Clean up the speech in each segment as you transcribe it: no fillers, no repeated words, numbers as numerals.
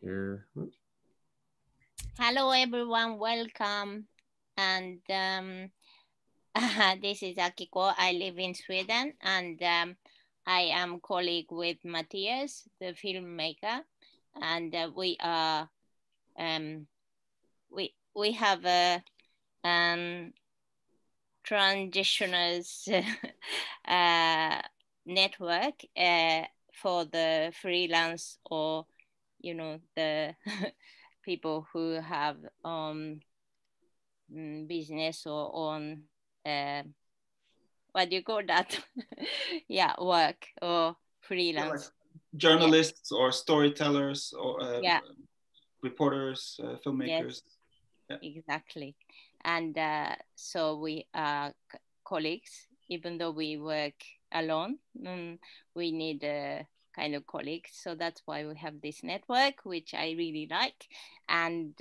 Here. Hello, everyone. Welcome. And this is Akiko. I live in Sweden, and I am colleague with Matthias, the filmmaker, and we are we have a transitioners network for the freelance, or the people who have business or on what do you call that? Yeah, work or Yeah, like freelance. journalists or storytellers or Yeah, reporters, yes, filmmakers. Yeah. exactly. And so we are colleagues, even though we work alone. We need a kind of colleagues, so that's why we have this network, which I really like. And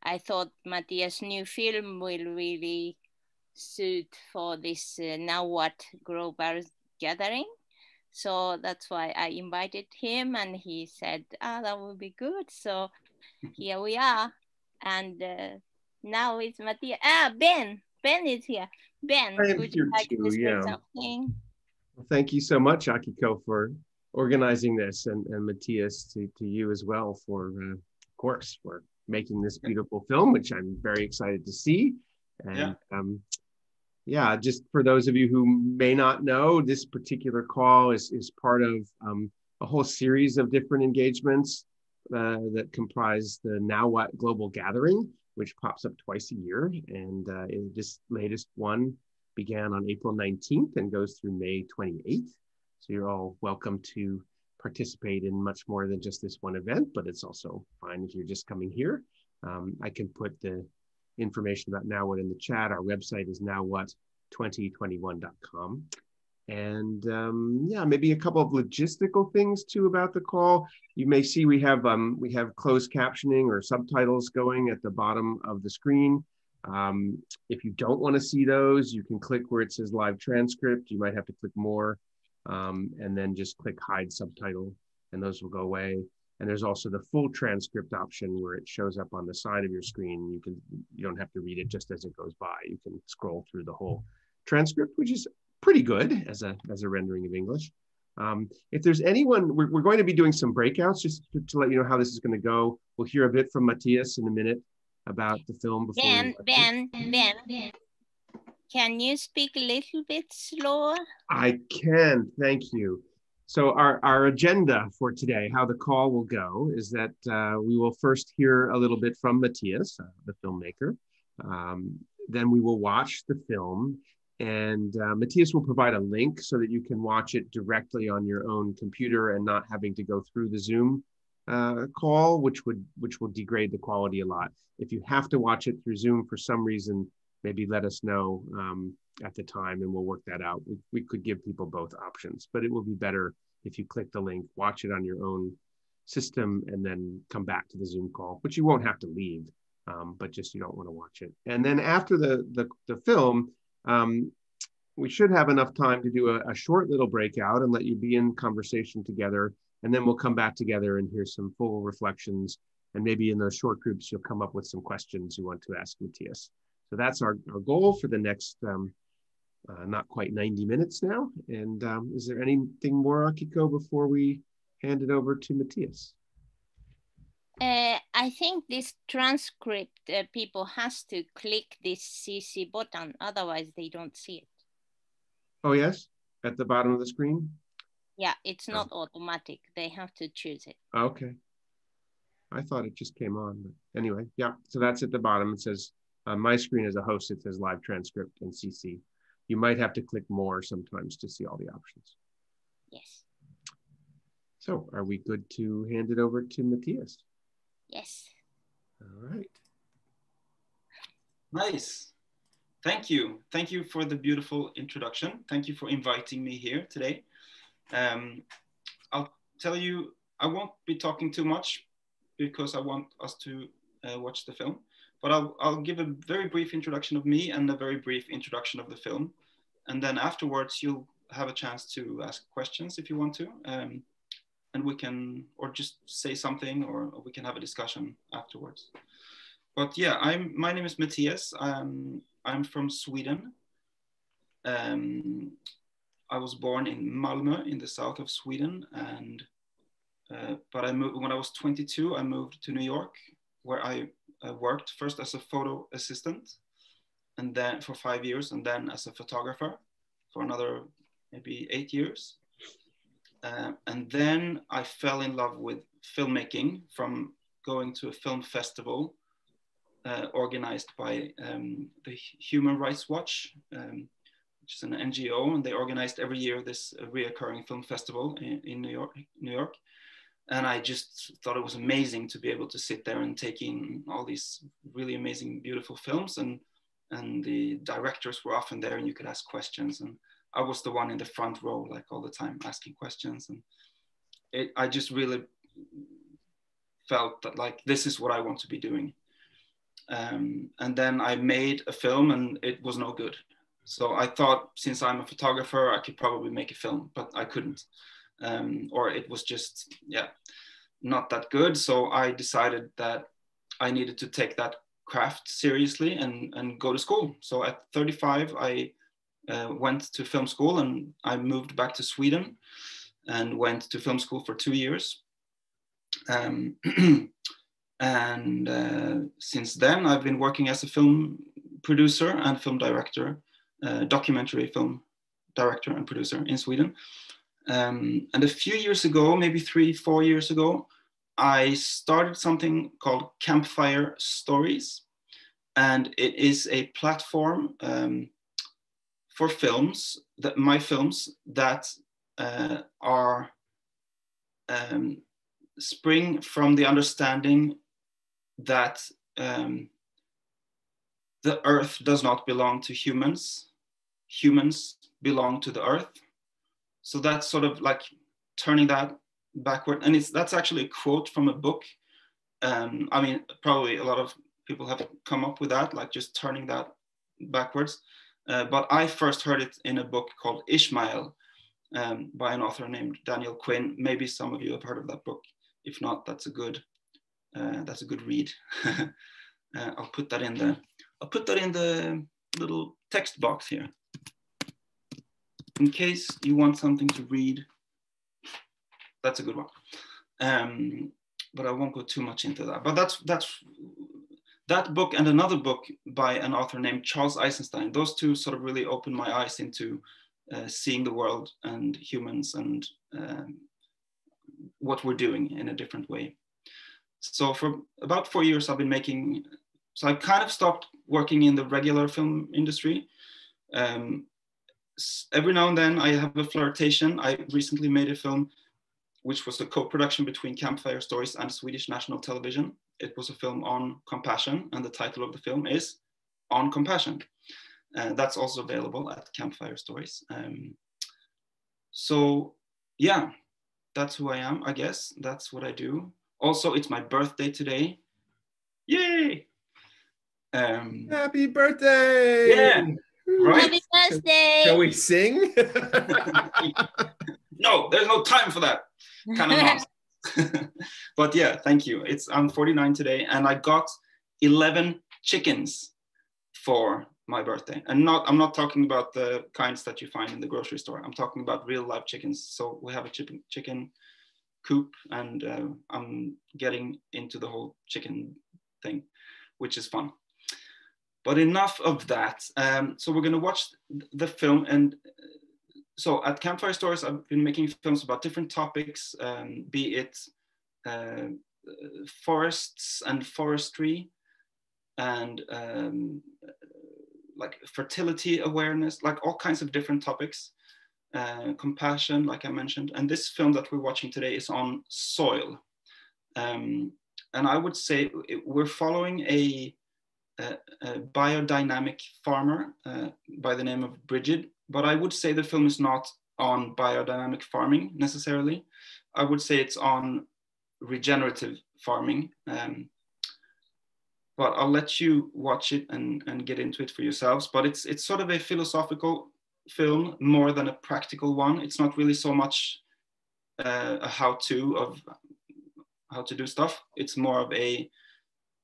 I thought Matthias' new film will really suit for this Now What global gathering. So that's why I invited him, and he said, that would be good. So here we are. And now it's Matthias. Ben. Ben is here. Ben, I am would you here like to too, say yeah. something? Well, thank you so much, Akiko, for organizing this, and Matthias, to you as well for, of course, for making this beautiful film, which I'm very excited to see. And yeah, just for those of you who may not know, this particular call is part of a whole series of different engagements that comprise the Now What Global Gathering, which pops up twice a year. And this latest one began on April 19th and goes through May 28th. So you're all welcome to participate in much more than just this one event, but it's also fine if you're just coming here. I can put the information about Now What in the chat. Our website is nowwhat2021.com. And yeah, maybe a couple of logistical things too about the call. You may see we have closed captioning or subtitles going at the bottom of the screen. If you don't want to see those, you can click where it says live transcript. You might have to click more and then just click hide subtitle, and those will go away. And there's also the full transcript option where it shows up on the side of your screen. You don't have to read it just as it goes by. You can scroll through the whole transcript, which is pretty good as a rendering of English. If there's anyone, we're going to be doing some breakouts just to let you know how this is going to go. We'll hear a bit from Matthias in a minute about the film before. Ben, can you speak a little bit slower? I can, thank you. So our agenda for today, how the call will go, is that we will first hear a little bit from Matthias, the filmmaker. Then we will watch the film, and Matthias will provide a link so that you can watch it directly on your own computer and not having to go through the Zoom call, which will degrade the quality a lot. If you have to watch it through Zoom for some reason, maybe let us know at the time and we'll work that out. We could give people both options, but it will be better if you click the link, watch it on your own system, and then come back to the Zoom call, which you won't have to leave, but just you don't want to watch it. And then after the film, we should have enough time to do a short little breakout and let you be in conversation together. And then we'll come back together and hear some full reflections. And maybe in those short groups, you'll come up with some questions you want to ask Matthias. So that's our goal for the next not quite 90 minutes now. And is there anything more, Akiko, before we hand it over to Matthias? I think this transcript, people has to click this CC button, otherwise they don't see it. Oh, yes? At the bottom of the screen? Yeah, it's not automatic. They have to choose it. Okay. I thought it just came on, but anyway, yeah. So that's at the bottom. It says, on my screen as a host, it says live transcript and CC. You might have to click more sometimes to see all the options. Yes. So are we good to hand it over to Matthias? Yes. All right. Nice. Thank you. Thank you for the beautiful introduction. Thank you for inviting me here today. I'll tell you, I won't be talking too much because I want us to watch the film, but I'll give a very brief introduction of me and a very brief introduction of the film. And then afterwards, you'll have a chance to ask questions if you want to. and we can, or just say something, or we can have a discussion afterwards. But yeah, my name is Matthias. I'm from Sweden. I was born in Malmö in the south of Sweden, and but I moved when I was 22. I moved to New York, where I worked first as a photo assistant, and then for 5 years, and then as a photographer for another maybe 8 years. And then I fell in love with filmmaking from going to a film festival organized by the Human Rights Watch, which is an NGO, and they organized every year this reoccurring film festival in New York. And I just thought it was amazing to be able to sit there and take in all these really amazing, beautiful films. And the directors were often there, and you could ask questions. And I was the one in the front row, like all the time, asking questions. And I just really felt that like, this is what I want to be doing. And then I made a film, and it was no good. So I thought, since I'm a photographer, I could probably make a film, but I couldn't. Or it was just, yeah, not that good. So I decided that I needed to take that craft seriously and go to school. So at 35, I went to film school, and I moved back to Sweden and went to film school for 2 years. And since then, I've been working as a film producer and film director, documentary film director and producer in Sweden. And a few years ago, maybe 3-4 years ago, I started something called Campfire Stories. And it is a platform for films, my films that are spring from the understanding that the earth does not belong to humans. Humans belong to the earth. So that's sort of like turning that backward. And that's actually a quote from a book. I mean, probably a lot of people have come up with that, like just turning that backwards. But I first heard it in a book called Ishmael by an author named Daniel Quinn. Maybe some of you have heard of that book. If not, that's a good read. I'll put that in the little text box here, in case you want something to read. That's a good one. But I won't go too much into that. But that's that book and another book by an author named Charles Eisenstein. Those two sort of really opened my eyes into seeing the world and humans and what we're doing in a different way. So for about 4 years, I've been making, so I kind of stopped working in the regular film industry. Every now and then I have a flirtation. I recently made a film which was a co-production between Campfire Stories and Swedish National Television. It was a film on compassion, and the title of the film is On Compassion. That's also available at Campfire Stories. So yeah, that's who I am, I guess. That's what I do. Also, it's my birthday today. Yay! Happy birthday! Yeah, right? Happy birthday! Shall we sing? No, there's no time for that kind of nonsense. But yeah, thank you. I'm 49 today, and I got 11 chickens for my birthday. And I'm not talking about the kinds that you find in the grocery store. I'm talking about real live chickens. So we have a chicken coop, and I'm getting into the whole chicken thing, which is fun. But enough of that. So we're going to watch the film. And so at Campfire Stories, I've been making films about different topics, be it forests and forestry, and like fertility awareness, like all kinds of different topics, compassion, like I mentioned. And this film that we're watching today is on soil. And I would say we're following a biodynamic farmer by the name of Bridget, but I would say the film is not on biodynamic farming necessarily. I would say it's on regenerative farming. But I'll let you watch it and get into it for yourselves. But it's sort of a philosophical film more than a practical one. It's not really so much a how-to of how to do stuff. It's more of a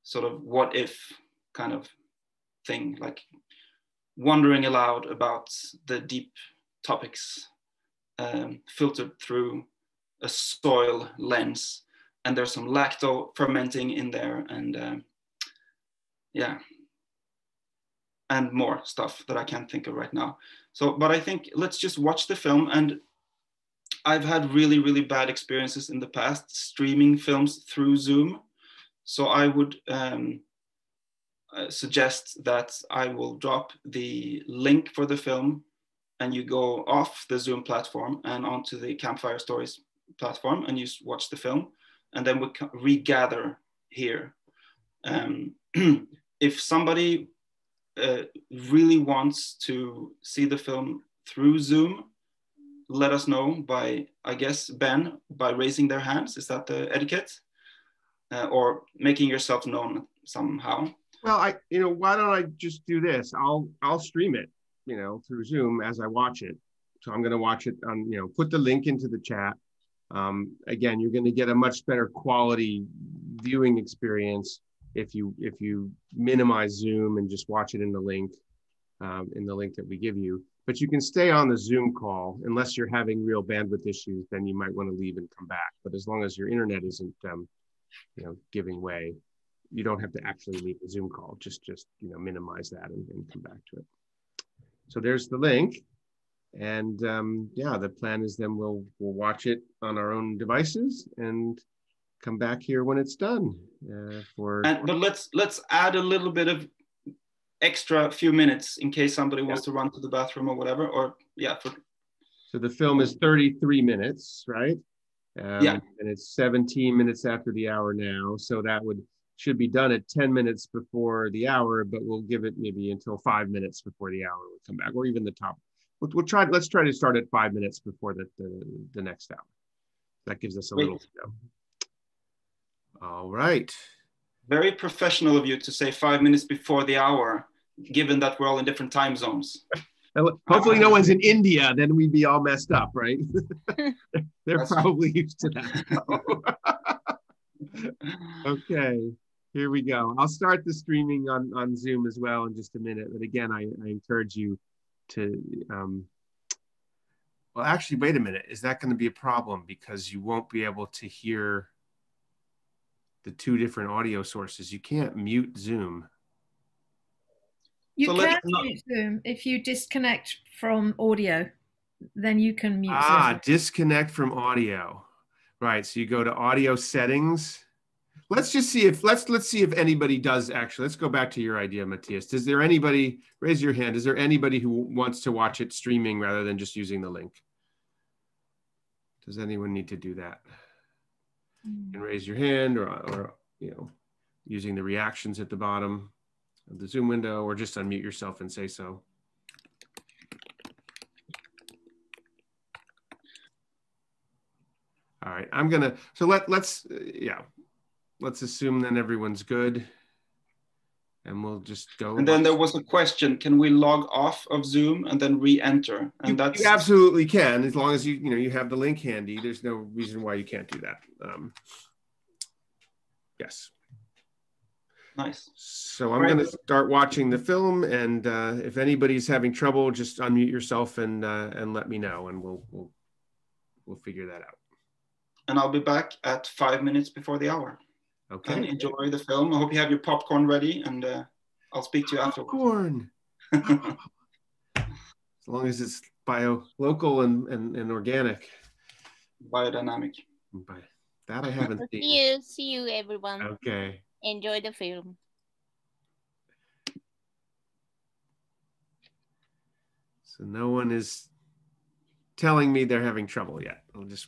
sort of what if kind of thing, like wondering aloud about the deep topics, filtered through a soil lens. And there's some lacto fermenting in there, and yeah, and more stuff that I can't think of right now. So, but I think let's just watch the film. And I've had really, really bad experiences in the past streaming films through Zoom. So I would suggest that I will drop the link for the film, and you go off the Zoom platform and onto the Campfire Stories platform, and you watch the film, and then we regather here. If somebody really wants to see the film through Zoom, let us know by, I guess, Ben, by raising their hands. Is that the etiquette? Or making yourself known somehow? Well, why don't I just do this? I'll stream it, through Zoom as I watch it. So I'm going to watch it on, put the link into the chat. Again, you're going to get a much better quality viewing experience if you minimize Zoom and just watch it in the link that we give you. But you can stay on the Zoom call unless you're having real bandwidth issues. Then you might want to leave and come back. But as long as your internet isn't, giving way, you don't have to actually leave the Zoom call. Just minimize that and come back to it. So there's the link. And the plan is then we'll watch it on our own devices and come back here when it's done. But let's add a little bit of extra few minutes in case somebody wants to run to the bathroom or whatever. Or So the film is 33 minutes, right? And it's 17 minutes after the hour now. So that should be done at 10 minutes before the hour, but we'll give it maybe until 5 minutes before the hour we'll come back, or even the top. Let's try to start at 5 minutes before the next hour. That gives us a little to go. All right. Very professional of you to say 5 minutes before the hour, given that we're all in different time zones. Hopefully no one's in India, then we'd be all messed up, right? They're probably used to that. Okay, here we go. I'll start the streaming on Zoom as well in just a minute. But again, I encourage you to, well, actually, wait a minute. Is that going to be a problem? Because you won't be able to hear the two different audio sources. You can't mute Zoom. You can mute Zoom if you disconnect from audio, then you can mute Zoom. Disconnect from audio. Right. So you go to audio settings. Let's just see if let's see if anybody does actually. Let's go back to your idea, Matthias. Is there anybody, raise your hand, is there anybody who wants to watch it streaming rather than just using the link? Does anyone need to do that? You can raise your hand or using the reactions at the bottom of the Zoom window, or just unmute yourself and say so. All right, so let's assume then everyone's good, and we'll just go. And then there was a question: can we log off of Zoom and then re-enter? And you absolutely can, as long as you have the link handy. There's no reason why you can't do that. Yes. Nice. So I'm going to start watching the film, and if anybody's having trouble, just unmute yourself and let me know, and we'll figure that out. And I'll be back at 5 minutes before the hour. Okay. And enjoy the film. I hope you have your popcorn ready, and I'll speak to you afterwards. Popcorn. As long as it's local and organic. Biodynamic. That I haven't seen. See you, everyone. Okay. Enjoy the film. So no one is telling me they're having trouble yet. I'll just.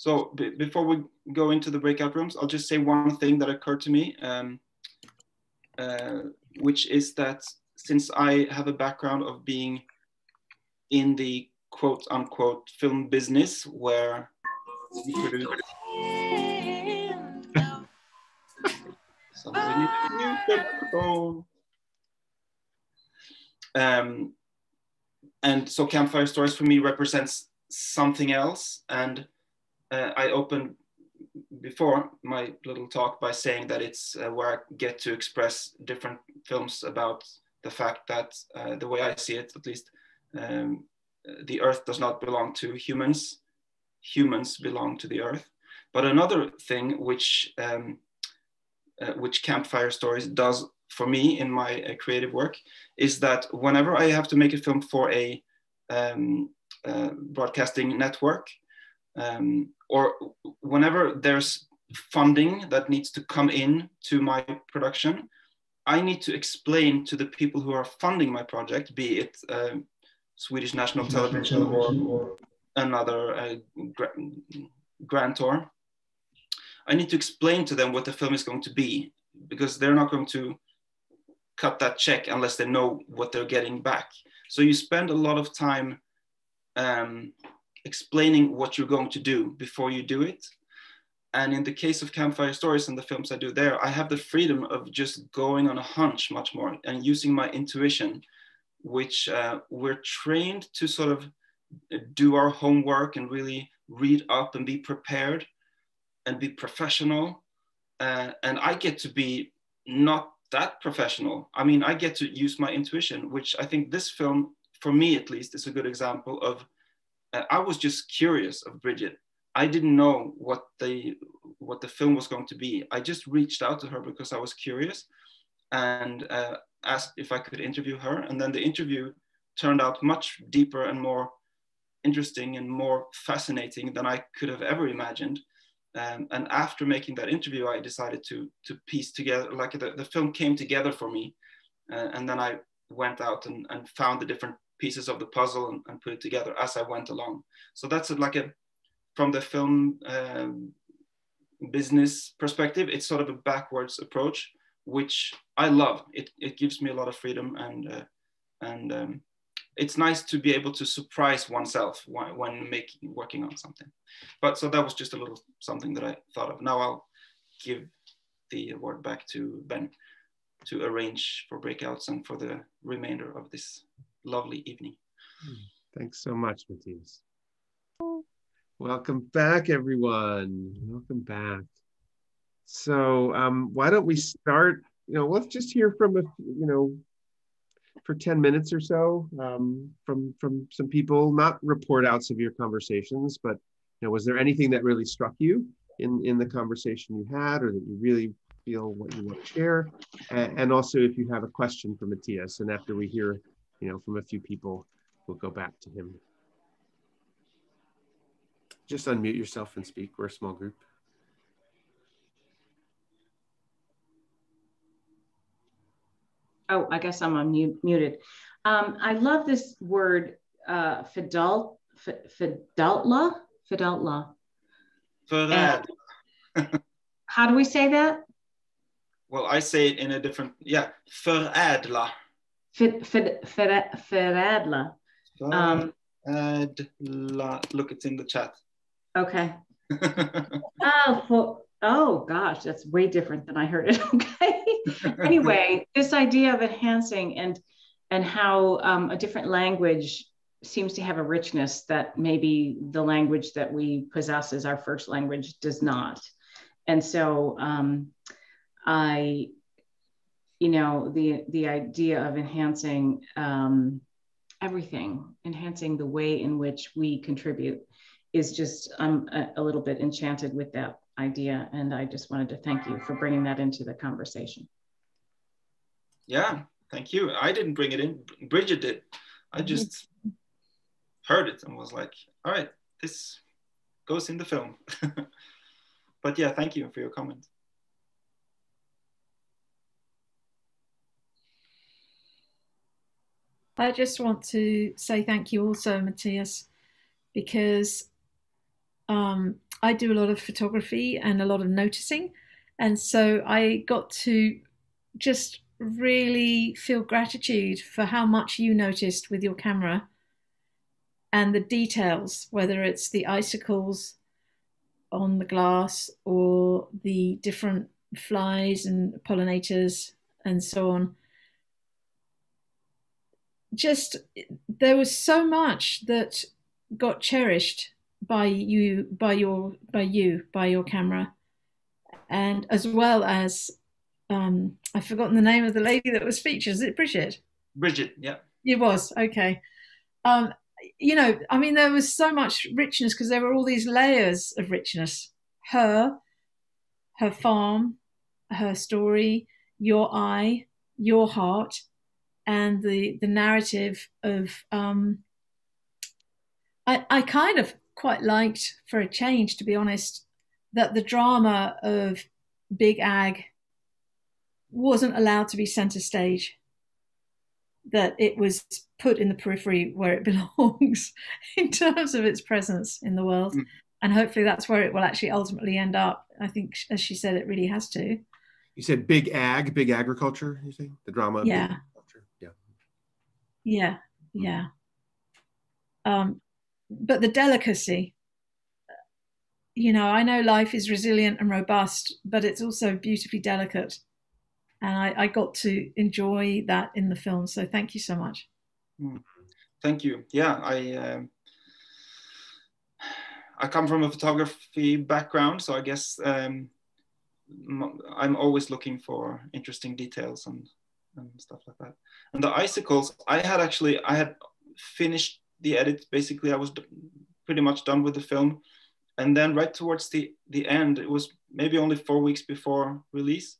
So before we go into the breakout rooms, I'll just say one thing that occurred to me, which is that since I have a background of being in the quote unquote film business where we produce somebody needs to mute their microphone. And so Campfire Stories for me represents something else. And I opened before my little talk by saying that it's where I get to express different films about the fact that the way I see it, at least, the earth does not belong to humans. Humans belong to the earth. But another thing which Campfire Stories does for me in my creative work is that whenever I have to make a film for a broadcasting network, or whenever there's funding that needs to come in to my production, I need to explain to the people who are funding my project, be it Swedish National Television or another grantor, I need to explain to them what the film is going to be, because they're not going to cut that check unless they know what they're getting back. So you spend a lot of time explaining what you're going to do before you do it. And in the case of Campfire Stories and the films I do there, I have the freedom of just going on a hunch much more and using my intuition, which we're trained to sort of do our homework and really read up and be prepared and be professional. And I get to be not that professional. I mean, I get to use my intuition, which I think this film, for me at least, is a good example of, I was just curious of Bridget. I didn't know what the film was going to be. I just reached out to her because I was curious and asked if I could interview her. And then the interview turned out much deeper and more interesting and more fascinating than I could have ever imagined. And after making that interview, I decided to piece together, like the film came together for me. And then I went out and found the different pieces of the puzzle and put it together as I went along. So that's from the film business perspective, it's sort of a backwards approach, which I love. It gives me a lot of freedom, and it's nice to be able to surprise oneself when working on something. But so that was just a little something that I thought of. Now I'll give the word back to Ben to arrange for breakouts and for the remainder of this lovely evening. Thanks so much, Matthias. Welcome back, everyone. Welcome back. So why don't we start, let's just hear from for 10 minutes or so from some people, not report outs of your conversations, but was there anything that really struck you in the conversation you had, or that you really feel what you want to share? And also if you have a question for Matthias, and after we hear from a few people, we'll go back to him. Just unmute yourself and speak. We're a small group. Oh, I guess I'm muted. I love this word, fideltla. How do we say that? Well, I say it in a different, förädla. Förädla. Look, it's in the chat. Okay. Oh gosh, that's way different than I heard it. Okay. Anyway, this idea of enhancing and how a different language seems to have a richness that maybe the language that we possess as our first language does not. And so the idea of enhancing everything, enhancing the way in which we contribute, is just, I'm a little bit enchanted with that idea. And I just wanted to thank you for bringing that into the conversation. Yeah, thank you. I didn't bring it in, Bridget did. I just heard it and was like, all right, this goes in the film. But yeah, thank you for your comment. I just want to say thank you also, Matthias, because I do a lot of photography and a lot of noticing. And so I got to just really feel gratitude for how much you noticed with your camera and the details, whether it's the icicles on the glass or the different flies and pollinators and so on. Just there was so much that got cherished by your camera, and as well as I've forgotten the name of the lady that was featured. Is it Bridget? Bridget, yeah. It was, okay. You know, I mean, there was so much richness because there were all these layers of richness. Her farm, her story, your eye, your heart, and the narrative of I kind of quite liked, for a change, to be honest, that the drama of Big Ag wasn't allowed to be center stage, that it was put in the periphery where it belongs in terms of its presence in the world. And hopefully that's where it will actually ultimately end up. I think, as she said, it really has to. You said big agriculture, you think? The drama of big agriculture? Yeah. Yeah. But the delicacy, you know, I know life is resilient and robust, but it's also beautifully delicate. And I got to enjoy that in the film. So thank you so much. Thank you. Yeah, I come from a photography background, so I guess I'm always looking for interesting details and stuff like that. And the icicles, I had finished the edit. Basically, I was pretty much done with the film. And then right towards the end, it was maybe only 4 weeks before release,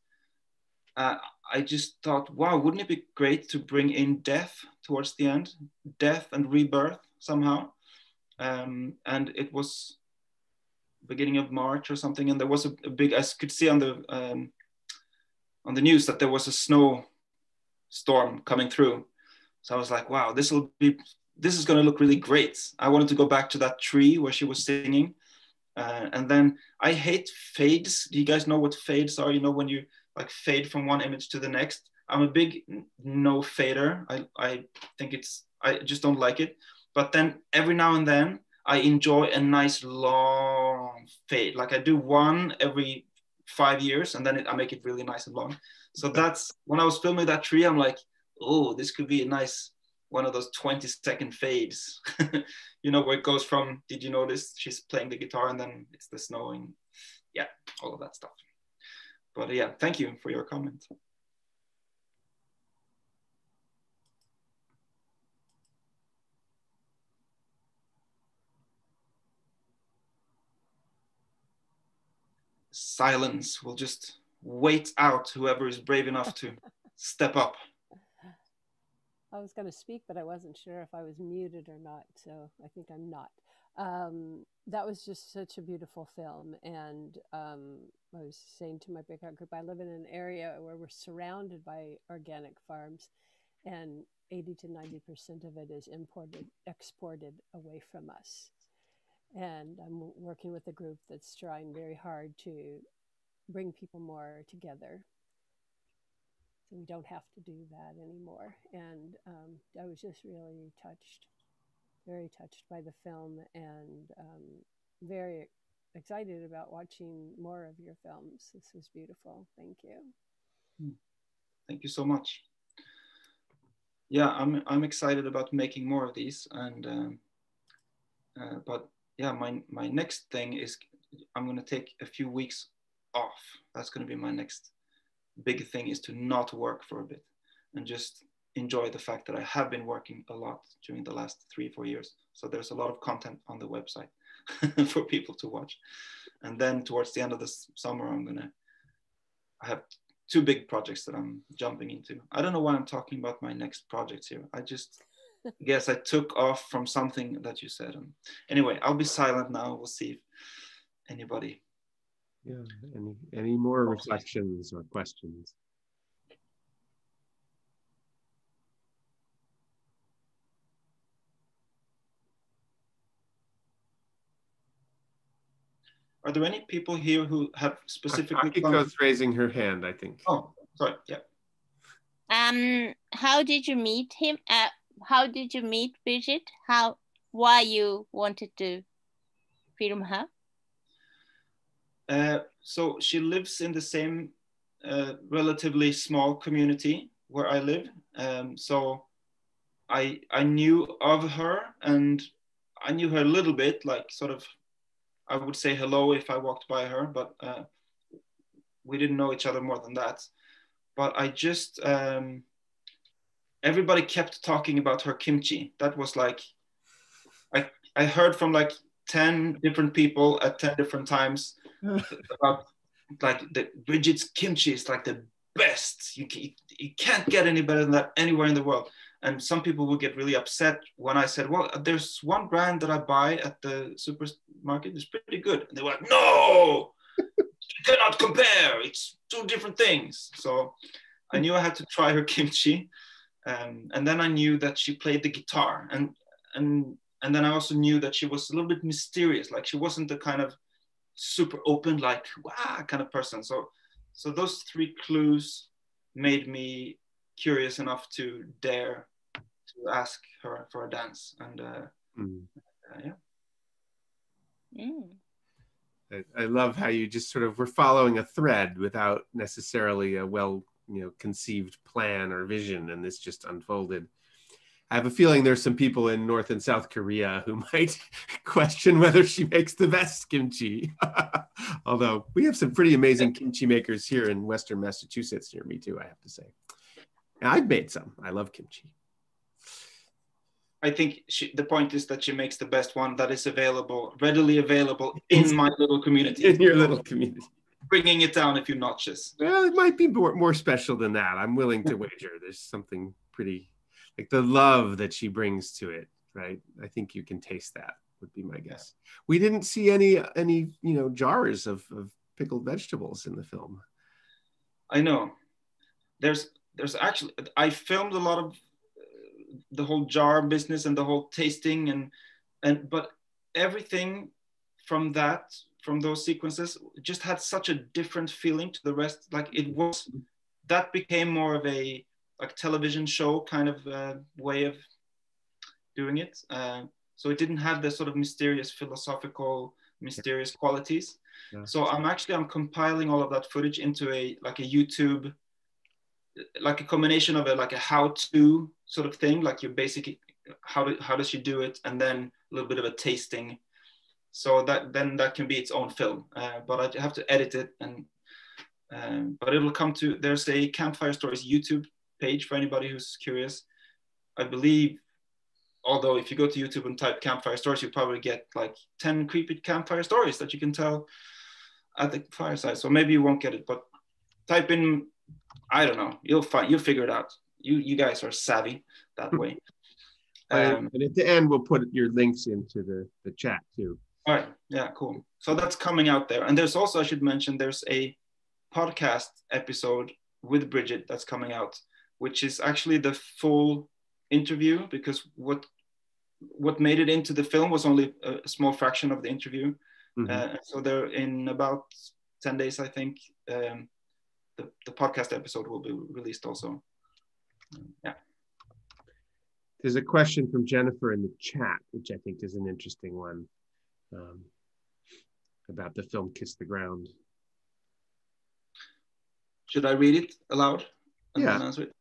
I just thought, wow, wouldn't it be great to bring in death towards the end? Death and rebirth somehow. And it was beginning of March or something, and there was a big, I could see on the news that there was a snow storm coming through. So I was like, wow, this is going to look really great. I wanted to go back to that tree where she was singing. And then I hate fades. Do you guys know what fades are? You know, when you like fade from one image to the next. I'm a big no fader. I think I just don't like it. But then every now and then I enjoy a nice long fade. Like I do one every 5 years, and then I make it really nice and long. So that's when I was filming that tree, I'm like, oh, this could be a nice one of those 20-second fades. You know, where it goes from, did you notice she's playing the guitar and then it's the snowing. Yeah, all of that stuff. But yeah, thank you for your comment. Silence. We'll just wait out whoever is brave enough to step up. I was going to speak, but I wasn't sure if I was muted or not, so I think I'm not. That was just such a beautiful film, and I was saying to my big art group, I live in an area where we're surrounded by organic farms, and 80 to 90% of it is exported away from us. And I'm working with a group that's trying very hard to bring people more together, so we don't have to do that anymore. And I was just really touched, very touched by the film, and very excited about watching more of your films. This was beautiful. Thank you. Thank you so much. Yeah, I'm excited about making more of these, and but yeah, my next thing is I'm going to take a few weeks off. That's going to be my next big thing, is to not work for a bit and just enjoy the fact that I have been working a lot during the last 3-4 years. So there's a lot of content on the website for people to watch. And then towards the end of the summer, I have 2 big projects that I'm jumping into. I don't know why I'm talking about my next projects here. I just guess I took off from something that you said. Anyway, I'll be silent now. We'll see if anybody. Yeah, any more reflections or questions? Are there any people here who have specifically? Akiko's raising her hand, I think. Oh, sorry. Yeah. How did you meet him? How did you meet Bridget? Why you wanted to film her? So she lives in the same relatively small community where I live. So I knew of her, and I knew her a little bit, like sort of, I would say hello if I walked by her, but we didn't know each other more than that. But I just, everybody kept talking about her kimchi. That was like, I heard from like 10 different people at 10 different times about like the Bridget's kimchi is like the best. You can't get any better than that anywhere in the world. And some people would get really upset when I said, well, there's one brand that I buy at the supermarket, it's pretty good. And they were like, no, you cannot compare. It's two different things. So I knew I had to try her kimchi. And then I knew that she played the guitar. And then I also knew that she was a little bit mysterious. Like she wasn't the kind of super open, like, wow, kind of person. So those three clues made me curious enough to dare to ask her for a dance. And yeah. I love how you just sort of were following a thread without necessarily a conceived plan or vision, and this just unfolded. I have a feeling there's some people in North and South Korea who might question whether she makes the best kimchi. Although we have some pretty amazing kimchi makers here in Western Massachusetts near me too, I have to say. And I've made some. I love kimchi. I think the point is that she makes the best one that is readily available in my little community. In your little community. Bringing it down a few notches. Well, it might be more special than that. I'm willing to wager there's something pretty, like the love that she brings to it, right? I think you can taste that, would be my guess. We didn't see any jars of pickled vegetables in the film. I know. There's actually, I filmed a lot of the whole jar business and the whole tasting but everything from those sequences just had such a different feeling to the rest. Like that became more of a like television show kind of way of doing it. So it didn't have the sort of mysterious qualities. Yeah. So I'm compiling all of that footage into a YouTube, like a combination of a how-to sort of thing, like you basically how does she do it, and then a little bit of a tasting. So that can be its own film, but I have to edit it, but it'll come to. There's a Campfire Stories YouTube page for anybody who's curious. I believe, although if you go to YouTube and type Campfire Stories, you probably get like 10 creepy campfire stories that you can tell at the fireside. So maybe you won't get it, but type in, I don't know, you'll figure it out. You guys are savvy that way. And at the end, we'll put your links into the chat too. All right, yeah, cool. So that's coming out there. And there's also, I should mention, there's a podcast episode with Bridget that's coming out, which is actually the full interview, because what made it into the film was only a small fraction of the interview. Mm-hmm. So there, in about 10 days, I think, the podcast episode will be released also. Yeah. There's a question from Jennifer in the chat, which I think is an interesting one, about the film Kiss the Ground. Should I read it aloud? And yeah. Then answer it?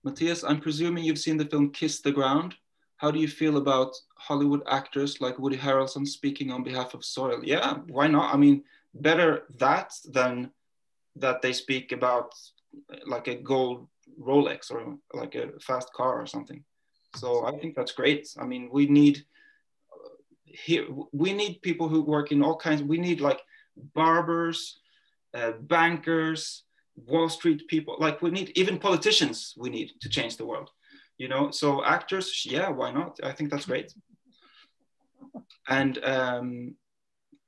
Matthias, I'm presuming you've seen the film Kiss the Ground. How do you feel about Hollywood actors like Woody Harrelson speaking on behalf of soil? Yeah, why not? I mean, better that than that they speak about like a gold Rolex or like a fast car or something. So I think that's great. I mean, we need people who work in all kinds. We need like barbers, bankers, Wall Street people. Like we need even politicians. We need to change the world. So actors, yeah, why not? I think that's great. And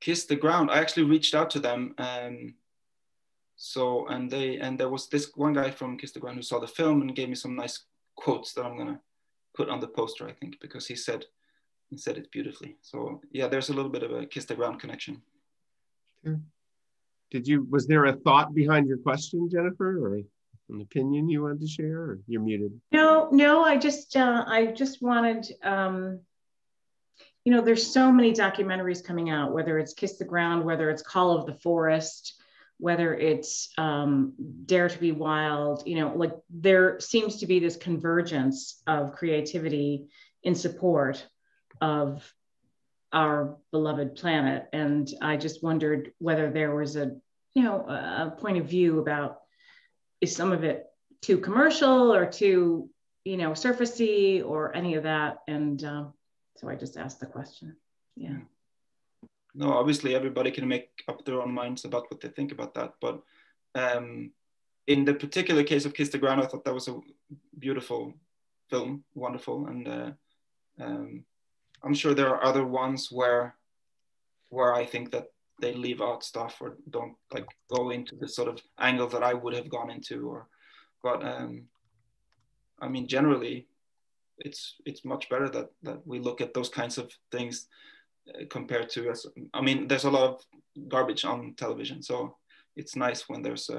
Kiss the Ground, I actually reached out to them. And there was this one guy from Kiss the Ground who saw the film and gave me some nice quotes that I'm gonna put on the poster, I think, because he said it beautifully. So yeah, there's a little bit of a Kiss the Ground connection. Sure. Was there a thought behind your question, Jennifer, or an opinion you wanted to share, or you're muted? No, I just wanted, there's so many documentaries coming out, whether it's Kiss the Ground, whether it's Call of the Forest, whether it's Dare to be Wild, like there seems to be this convergence of creativity in support of our beloved planet. And I just wondered whether there was a point of view about, is some of it too commercial or too, surfacey or any of that? And so I just asked the question. Yeah. No, obviously everybody can make up their own minds about what they think about that. But in the particular case of Kiss the Ground, I thought that was a beautiful film, wonderful. And I'm sure there are other ones where I think that they leave out stuff or don't like go into the sort of angle that I would have gone into. But I mean, generally, it's much better that we look at those kinds of things compared to us. I mean, there's a lot of garbage on television, so it's nice when there's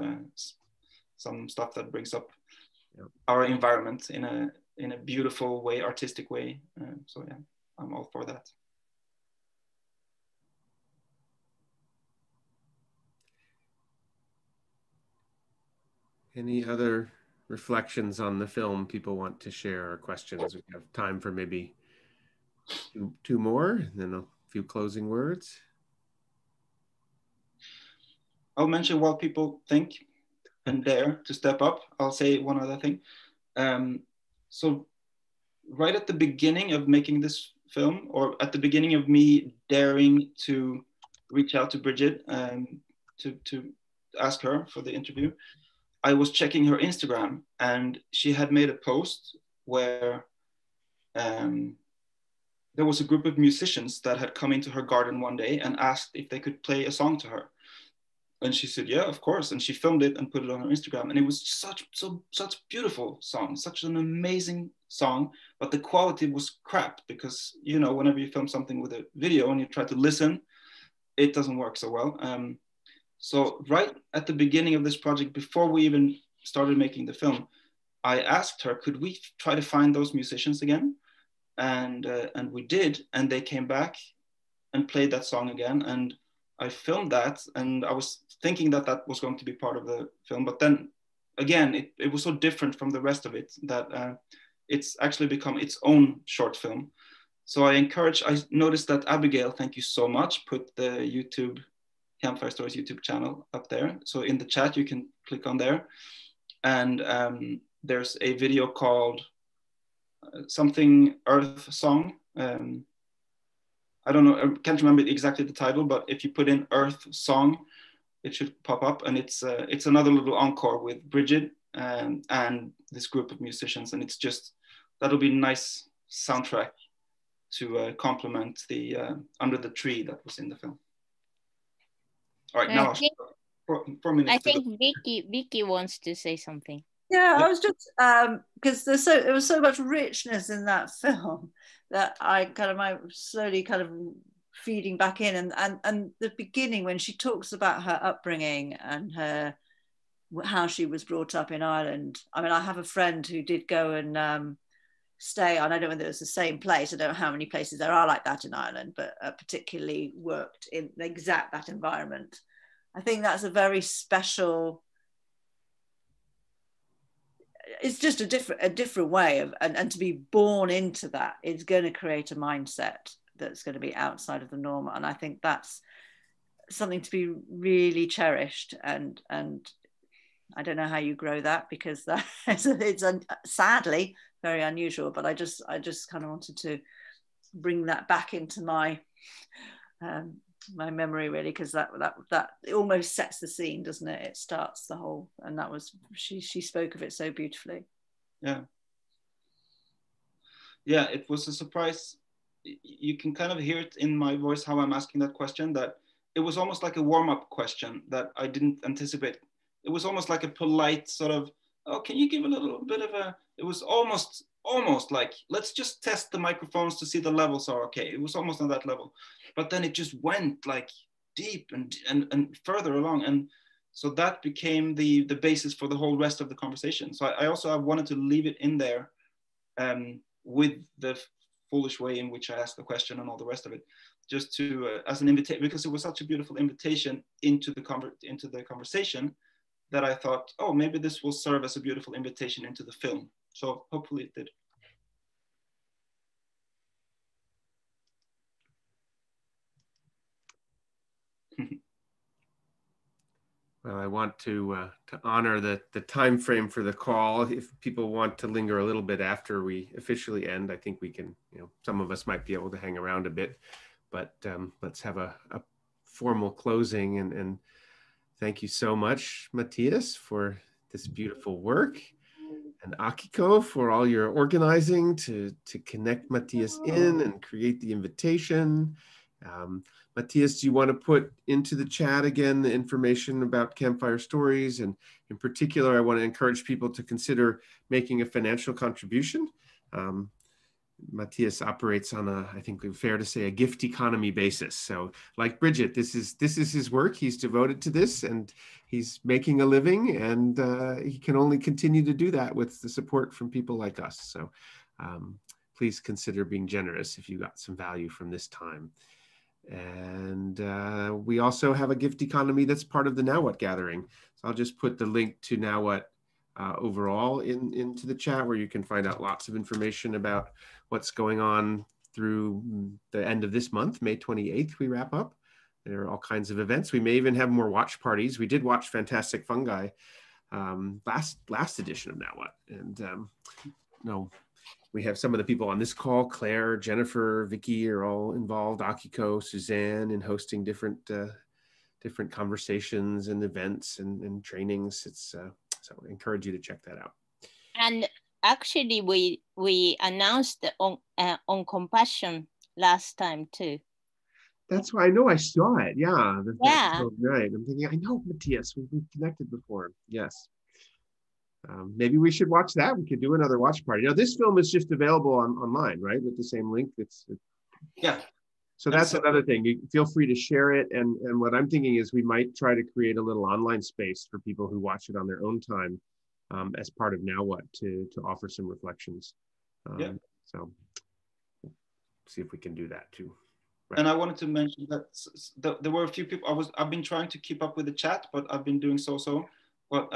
some stuff that brings up our environment in a beautiful way, artistic way. So yeah, I'm all for that. Any other reflections on the film people want to share, or questions? We have time for maybe two more, and then a few closing words. I'll mention what people think and dare to step up. I'll say one other thing. So right at the beginning of making this film, or at the beginning of me daring to reach out to Bridget to ask her for the interview, I was checking her Instagram, and she had made a post where there was a group of musicians that had come into her garden one day and asked if they could play a song to her. And she said, yeah, of course. And she filmed it and put it on her Instagram. And it was such a beautiful song, such an amazing song, but the quality was crap because, whenever you film something with a video and you try to listen, it doesn't work so well. So right at the beginning of this project, before we even started making the film, I asked her, could we try to find those musicians again? And we did, and they came back and played that song again. And I filmed that, and I was thinking that was going to be part of the film, but then again, it was so different from the rest of it that it's actually become its own short film. So I noticed that Abigail, thank you so much, put the YouTube Campfire Stories YouTube channel up there. So in the chat, you can click on there. And there's a video called something Earth Song. I don't know, I can't remember exactly the title, but if you put in Earth Song, it should pop up. And it's another little encore with Bridget and this group of musicians. And that'll be a nice soundtrack to complement the Under the Tree that was in the film. All right, now 4 minutes. I think Vicky wants to say something. Yeah, I was just because there was so much richness in that film that I'm slowly kind of feeding back in, and the beginning when she talks about her upbringing and how she was brought up in Ireland. I mean, I have a friend who did go and stay on, I don't know whether it was the same place, I don't know how many places there are like that in Ireland, but particularly worked in that environment. I think that's a very special, it's just a different way of, and to be born into that is going to create a mindset that's going to be outside of the norm. And I think that's something to be really cherished, and I don't know how you grow that, because it's sadly very unusual, but I just kind of wanted to bring that back into my my memory, really, because that it almost sets the scene, doesn't it? It starts the whole, and that was she spoke of it so beautifully. Yeah, it was a surprise. You can kind of hear it in my voice how I'm asking that question, that it was almost like a warm-up question that I didn't anticipate. It was almost like a polite sort of, oh, can you give a little bit of a, it was almost like, let's just test the microphones to see the levels are okay. It was almost on that level. But then it just went like deep and further along. And so that became the basis for the whole rest of the conversation. So I wanted to leave it in there with the foolish way in which I asked the question and all the rest of it, just to as an invitation, because it was such a beautiful invitation into the conversation, that I thought, oh, maybe this will serve as a beautiful invitation into the film. So hopefully it did. Well, I want to honor the time frame for the call. If people want to linger a little bit after we officially end, I think we can, some of us might be able to hang around a bit, but let's have a formal closing. And thank you so much, Matthias, for this beautiful work, and Akiko for all your organizing to connect Matthias in and create the invitation. Matthias, do you want to put into the chat again the information about Campfire Stories? And in particular, I want to encourage people to consider making a financial contribution. Matthias operates on I think it's fair to say, a gift economy basis. So like Bridget, this is his work. He's devoted to this and he's making a living, and he can only continue to do that with the support from people like us. So please consider being generous if you got some value from this time. And we also have a gift economy that's part of the Now What gathering. So I'll just put the link to Now What overall into the chat, where you can find out lots of information about what's going on through the end of this month. May 28th, we wrap up. There are all kinds of events. We may even have more watch parties. We did watch Fantastic Fungi last edition of Now What. And we have some of the people on this call, Claire, Jennifer, Vicky, are all involved, Akiko, Suzanne, in hosting different conversations and events and trainings. So I encourage you to check that out. And actually, we announced on compassion last time too. That's why I know I saw it. Yeah. Yeah. Right. I'm thinking, I know Matthias. We've connected before. Yes. Maybe we should watch that. We could do another watch party. Now, this film is just available online, right? With the same link. Yeah. So that's another thing. You feel free to share it. And what I'm thinking is we might try to create a little online space for people who watch it on their own time as part of Now What to offer some reflections. Yeah. So we'll see if we can do that too. Right. And I wanted to mention that there were a few people. I've been trying to keep up with the chat, but I've been doing so. But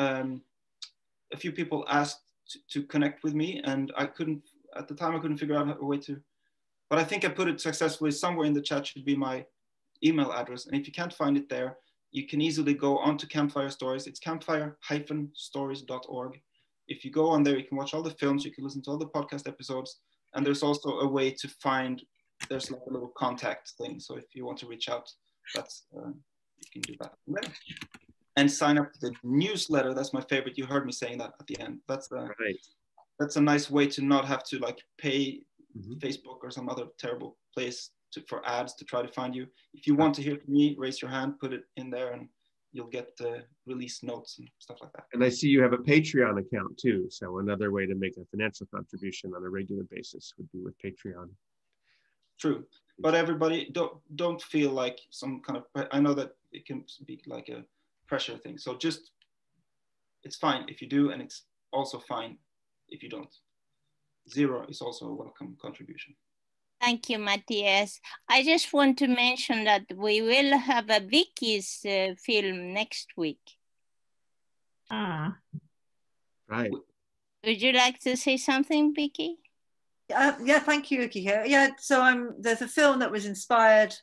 a few people asked to connect with me, and I couldn't figure out a way to. But I think I put it successfully. Somewhere in the chat should be my email address, and if you can't find it there, you can easily go onto Campfire Stories. It's campfire-stories.org. If you go on there, you can watch all the films, you can listen to all the podcast episodes, and there's also a way to find. There's like a little contact thing. So if you want to reach out, that's you can do that. And sign up to the newsletter. That's my favorite. You heard me saying that at the end. That's a nice way to not have to like pay Facebook or some other terrible place for ads to try to find you. If you want to hear from me, raise your hand, put it in there, and you'll get the release notes and stuff like that. And I see you have a Patreon account too. So another way to make a financial contribution on a regular basis would be with Patreon. True, but everybody don't feel like some kind of. I know that it can be like a pressure thing. So just, it's fine if you do, and it's also fine if you don't. Zero is also a welcome contribution. Thank you, Matthias. I just want to mention that we will have a Vicky's film next week. Right. Would you like to say something, Vicky? Yeah, thank you, Akiko. Yeah, so there's a film that was inspired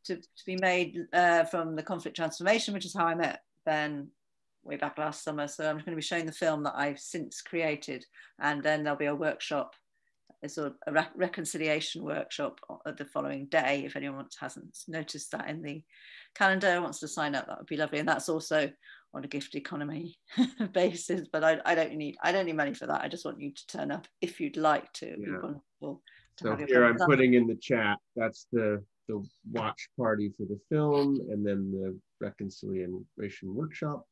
to be made from the conflict transformation, which is how I met Ben way back last summer. So I'm going to be showing the film that I've since created, and then there'll be a workshop, a sort of a reconciliation workshop the following day. If anyone hasn't noticed that in the calendar, wants to sign up, that would be lovely. And that's also on a gift economy basis, but I don't need money for that. I just want you to turn up if you'd like to. It'd be wonderful to so here I'm putting in the chat, that's the watch party for the film, and then the reconciliation workshop.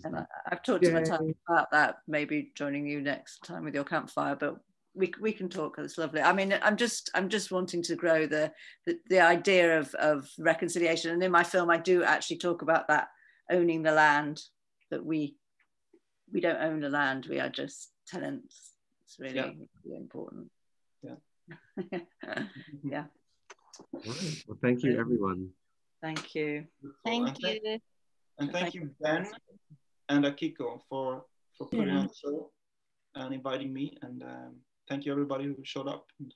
And I've talked to my time about that, maybe joining you next time with your campfire, but we can talk. It's lovely. I mean, I'm just wanting to grow the idea of reconciliation. And in my film, I do actually talk about that, owning the land, that we don't own the land. We are just tenants. It's really, really important. Yeah. Yeah. All right. Well, thank you, everyone. Thank you. Thank you. And thank you, Ben and Akiko, for putting on the show and inviting me. And thank you, everybody who showed up. And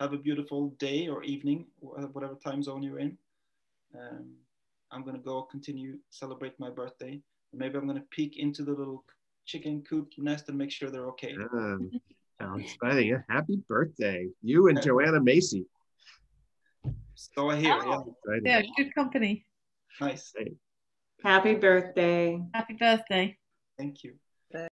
have a beautiful day or evening, whatever time zone you're in. I'm going to go continue celebrate my birthday. Maybe I'm going to peek into the little chicken coop nest and make sure they're okay. How exciting. Happy birthday. You and Joanna Macy. So I hear, Yeah, good company. Nice. Happy birthday. Happy birthday. Thank you.